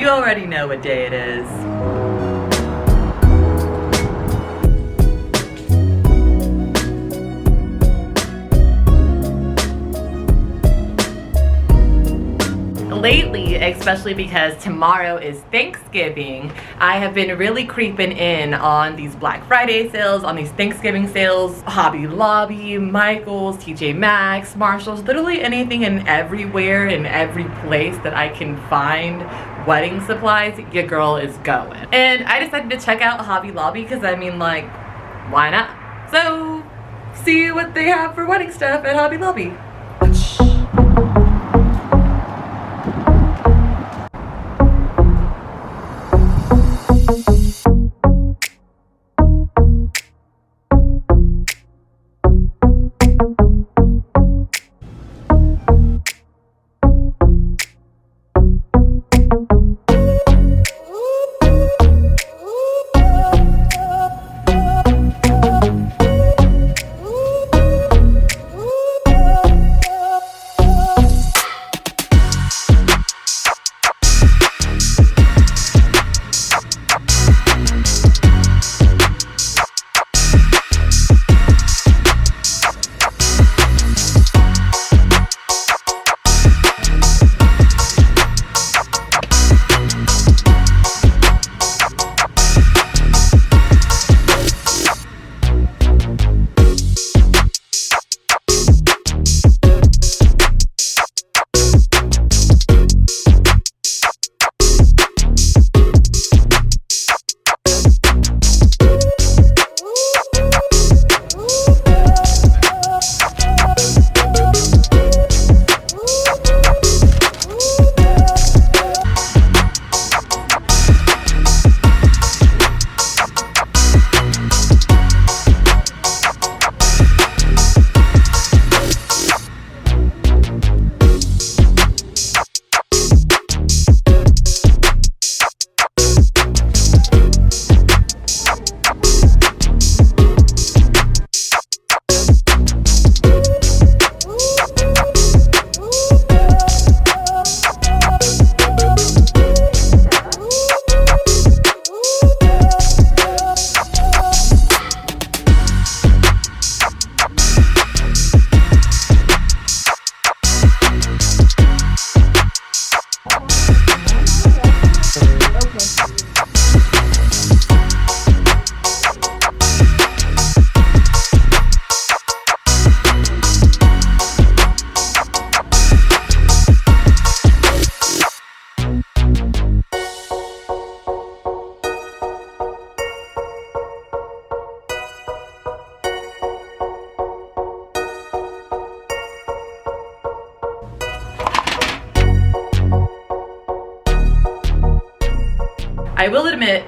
You already know what day it is. Lately, especially because tomorrow is Thanksgiving, I have been really creeping in on these Black Friday sales, on these Thanksgiving sales. Hobby Lobby, Michael's, TJ Maxx, Marshall's, literally anything and everywhere in every place that I can find wedding supplies, your girl is going. And I decided to check out Hobby Lobby because I mean, like, why not? So, see what they have for wedding stuff at Hobby Lobby. I will admit,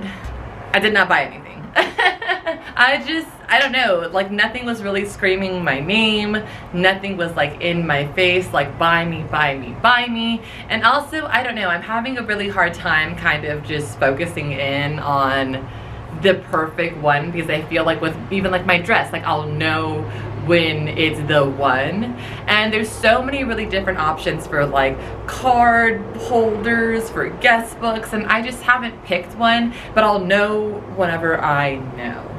I did not buy anything. I don't know, like nothing was really screaming my name, nothing was like in my face, like buy me, buy me, buy me. And also, I don't know, I'm having a really hard time kind of just focusing in on the perfect one, because I feel like with even like my dress, like I'll know when it's the one. And there's so many really different options for like card holders, for guest books, and I just haven't picked one, but I'll know whenever I know,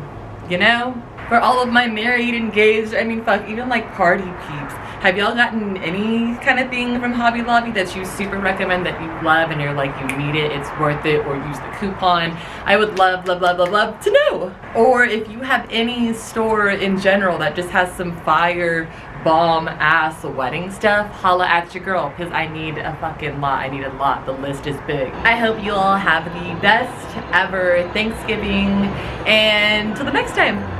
you know? For all of my married, engaged, I mean fuck, even like party peeps, have y'all gotten any kind of thing from Hobby Lobby that you super recommend, that you love and you're like you need it, it's worth it, or use the coupon? I would love to know. Or if you have any store in general that just has some fire bomb ass wedding stuff, holla at your girl, because I need a fucking lot. I need a lot. The list is big. I hope you all have the best ever Thanksgiving, and till the next time.